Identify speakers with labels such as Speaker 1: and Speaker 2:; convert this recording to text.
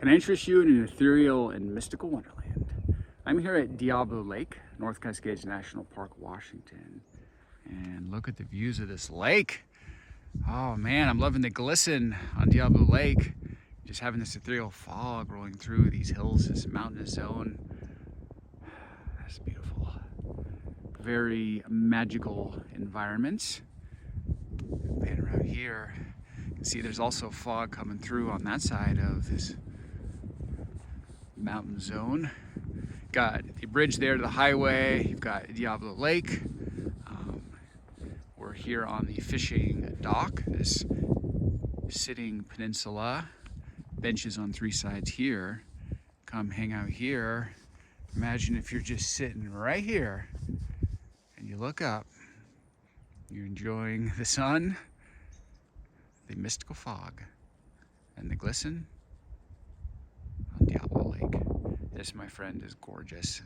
Speaker 1: Can I interest you in an ethereal and mystical wonderland? I'm here at Diablo Lake, North Cascades National Park, Washington. And look at the views of this lake. Oh man, I'm loving the glisten on Diablo Lake. Just having this ethereal fog rolling through these hills, this mountainous zone. That's beautiful. Very magical environments. Pan around here. You can see there's also fog coming through on that side of this mountain zone. Got the bridge there to the highway. You've got Diablo Lake. We're here on the fishing dock, this sitting peninsula. Benches on three sides here. Come hang out here. Imagine if you're just sitting right here and you look up. You're enjoying the sun, the mystical fog, and the glisten on Diablo Lake. This, my friend, is gorgeous.